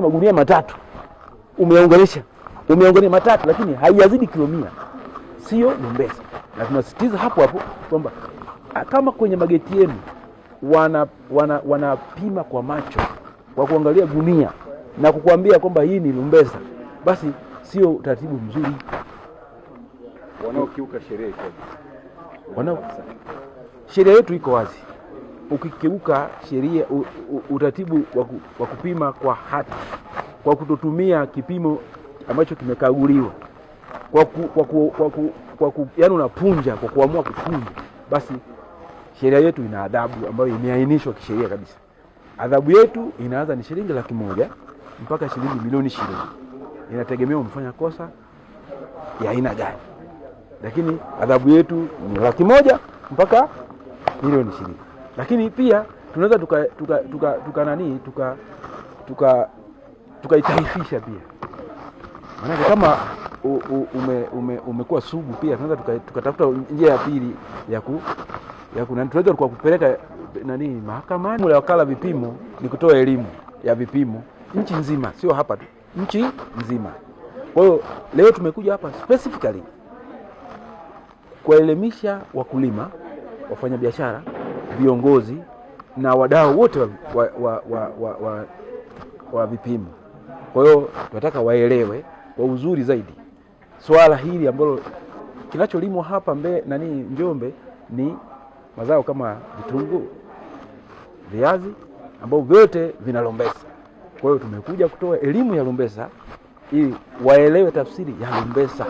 Magunia matatu umeunganisha matatu, lakini haiyazidi kilo 100, sio lumbesa. Na tunasisitiza hapo hapo kwamba kama kwenye mageti yenu wanapima kwa macho, kwa kuangalia gunia na kukuambia kwamba hii ni lumbesa, basi sio utaratibu mzuri. Wanaokiuka sheria iko. Sheria yetu iko wazi. Ukikiuka sheria, utaratibu wa kupima kwa hati, kwa kutotumia kipimo ambacho kimekaguliwa, yaani unapunja kwa kuamua kupunja, basi sheria yetu ina adhabu ambayo imeainishwa kisheria kabisa. Adhabu yetu inaanza ni shilingi 100,000 mpaka shilingi milioni 20. Inategemea umefanya kosa ya aina gani. Lakini adhabu yetu ni 100,000 mpaka milioni 20. Lakini pia tunaweza tukaitaifisha pia. Maana kama umekuwa sugu, pia tunaweza tukatafuta njia ya pili tunaweza kupeleka mahakamani. La wakala vipimo ni kutoa elimu ya vipimo nchi nzima, sio hapa tu, nchi nzima. Kwa hiyo leo tumekuja hapa specifically kuelimisha wakulima, wafanyabiashara, viongozi na wadau wote wa vipimo. Kwa hiyo tunataka waelewe kwa uzuri zaidi swala hili ambalo kinacholimwa hapa Njombe ni mazao kama vitunguu, viazi, ambao vyote vina lumbesa. Kwa hiyo tumekuja kutoa elimu ya lumbesa ili waelewe tafsiri ya lumbesa.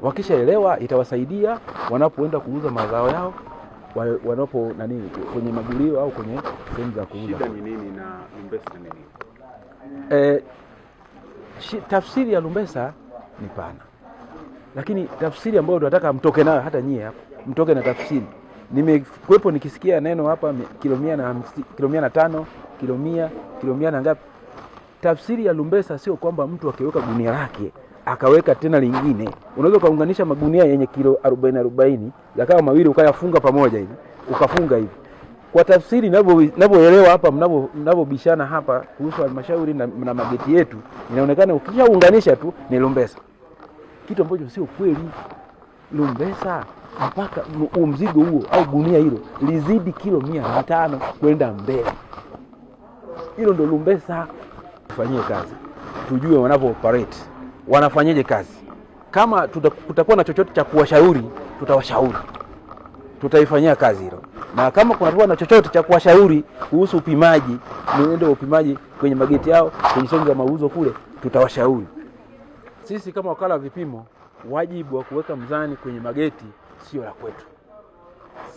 Wakishaelewa itawasaidia wanapoenda kuuza mazao yao, wanapo kwenye magulio au kwenye sehemu za kuuza. Shida ni nini na lumbesa ni nini? Tafsiri ya lumbesa ni pana, lakini tafsiri ambayo tunataka mtoke nayo, hata nyie hapa mtoke na tafsiri. Nimekuepo nikisikia neno hapa kilo 150, kilo 105, kilo 100, kilo 100 na ngapi. Tafsiri ya lumbesa sio kwamba mtu akiweka gunia lake akaweka tena lingine. Unaweza kaunganisha magunia yenye kilo 40 yakawa mawili ukayafunga pamoja hivi, ukafunga hivi. Kwa tafsiri ninavyoelewa hapa, mnapobishana hapa kuhusu halmashauri na mageti yetu, inaonekana ukishaunganisha tu ni lumbesa, kitu ambacho sio kweli. Lumbesa mpaka mzigo huo au gunia hilo lizidi kilo 105 kwenda mbele, hilo ndio lumbesa. Tufanyie kazi, tujue wanavyo operate, wanafanyaje kazi. Kama kutakuwa na chochote cha kuwashauri, tutawashauri, tutaifanyia kazi hilo. Na kama kunakuwa na chochote cha kuwashauri kuhusu upimaji, mwenendo wa upimaji kwenye mageti yao, kwenye sehemu za mauzo kule, tutawashauri. Sisi kama wakala wa vipimo, wajibu wa kuweka mzani kwenye mageti sio la kwetu.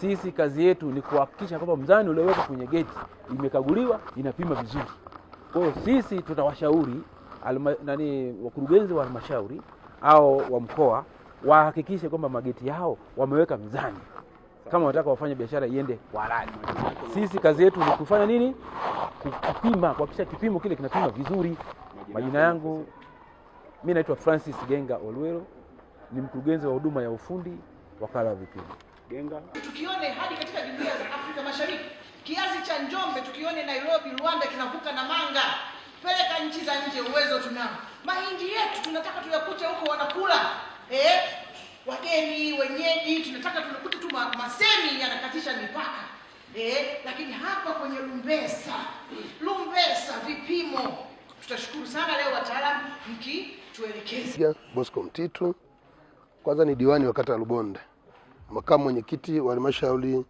Sisi kazi yetu ni kuhakikisha kwamba mzani ulioweka kwenye geti imekaguliwa, inapima vizuri. Kwa hiyo sisi tutawashauri wakurugenzi wa halmashauri au wa mkoa wahakikishe kwamba mageti yao wameweka mzani, kama wanataka wafanye biashara iende kwa halali. Sisi kazi yetu ni kufanya nini? Kupima, kuhakikisha kipimo kile kinapima vizuri. Majina yangu, mimi naitwa Francis Genga Olwelo, ni mkurugenzi wa huduma ya ufundi wakala wa vipimo. Genga, tukione hadi katika jumuiya za Afrika Mashariki, kiasi cha Njombe tukione Nairobi, Rwanda kinavuka na manga, peleka nchi za nje, uwezo tunao. Mahindi yetu tunataka tuyakute huko wanakula. Wageni, wenyeji, tunataka tunakute tu masemi yanakatisha mipaka. Lakini hapa kwenye lumbesa vipimo, tutashukuru sana leo wataalamu mkituelekeza. Bosco Mtitu, kwanza ni diwani wa kata ya Lubonde, makamu mwenyekiti wa halmashauri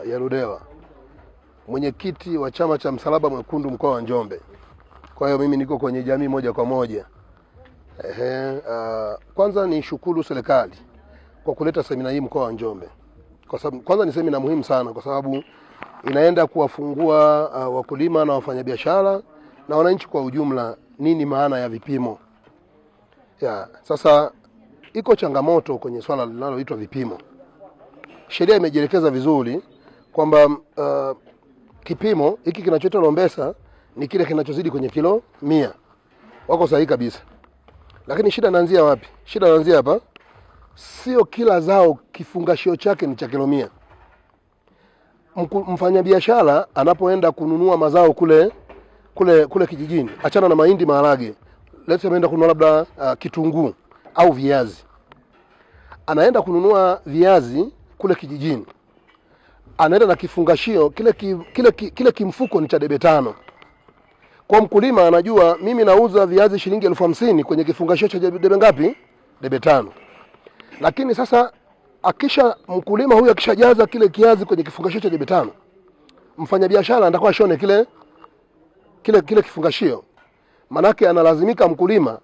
ya Ludewa, mwenyekiti wa chama cha Msalaba Mwekundu mkoa wa Njombe. Kwa hiyo mimi niko kwenye jamii moja kwa moja. Kwanza ni shukuru serikali kwa kuleta semina hii mkoa wa Njombe. Kwa sababu kwanza ni semina muhimu sana, kwa sababu inaenda kuwafungua wakulima na wafanyabiashara na wananchi kwa ujumla nini maana ya vipimo. Sasa iko changamoto kwenye swala linaloitwa vipimo. Sheria imejielekeza vizuri kwamba kipimo hiki kinachoitwa lumbesa ni kile kinachozidi kwenye kilo 100. Wako sahihi kabisa. Lakini shida inaanzia wapi? Shida inaanzia hapa. Sio kila zao kifungashio chake ni cha kilo 100. Mfanyabiashara anapoenda kununua mazao kule kule kijijini, achana na mahindi, maharage, let's say ameenda kununua labda kitunguu au viazi, anaenda kununua viazi kule kijijini, anaenda na kifungashio kile kimfuko ni cha debe 5. Kwa mkulima anajua mimi nauza viazi shilingi 50,000 kwenye kifungashio cha debe ngapi? Debe 5. Lakini sasa mkulima huyu akishajaza kile kiazi kwenye kifungashio cha debe 5, mfanyabiashara atakuwa ashone kile kifungashio. Manake analazimika mkulima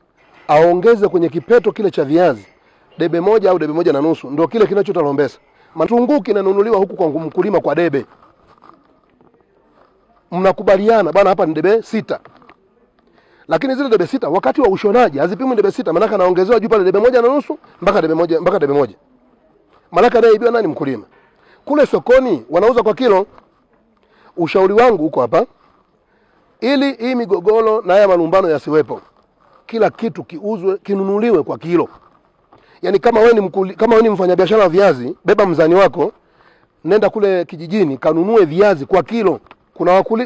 aongeze kwenye kipeto kile cha viazi debe 1 au debe 1.5, ndio kile kinachota Lombesa. Matunguu kinanunuliwa huku kwa mkulima kwa debe. Mnakubaliana bwana, hapa ni debe 6. Lakini zile debe 6 wakati wa ushonaji hazipimwi debe 6, maana anaongezewa juu pale debe 1.5 mpaka debe 1. Maana anayeibiwa nani? Mkulima. Kule sokoni wanauza kwa kilo. Ushauri wangu huko hapa, ili hii migogoro na haya malumbano yasiwepo, kila kitu kinunuliwe kwa kilo. Yaani kama wewe ni mfanyabiashara wa viazi, beba mzani wako, nenda kule kijijini kanunue viazi kwa kilo.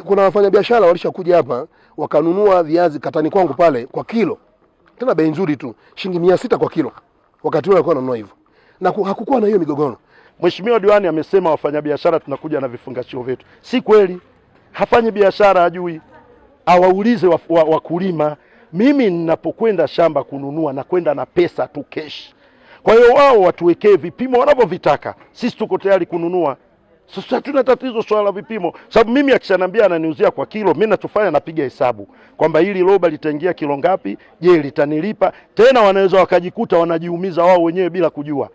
Kuna wafanyabiashara walishakuja hapa wakanunua viazi katani kwangu pale kwa kilo. Tena bei nzuri tu, shilingi 600 kwa kilo. Wakati wao walikuwa wananunua hivyo. Na hakukuwa na hiyo migogoro. Mheshimiwa Diwani amesema wafanyabiashara tunakuja na vifungashio vyetu. Si kweli. Hafanyi biashara hajui. Awaulize wakulima. Mimi ninapokwenda shamba kununua na kwenda na pesa tu cash. Kwa hiyo wao watuwekee vipimo wanavyovitaka. Sisi tuko tayari kununua. Sasa hatuna tatizo swala la vipimo. Sababu mimi akishanambia ananiuzia kwa kilo, mimi nachofanya napiga hesabu kwamba hili roba litaingia kilo ngapi, je litanilipa? Tena wanaweza wakajikuta wanajiumiza wao wenyewe bila kujua.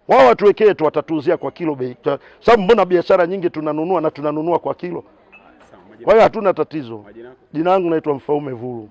Wao watuwekee tu, watatuuzia kwa kilo bei. Sababu mbona biashara nyingi tunanunua kwa kilo. Kwa hiyo hatuna tatizo. Jina langu naitwa Mfaume Vulu.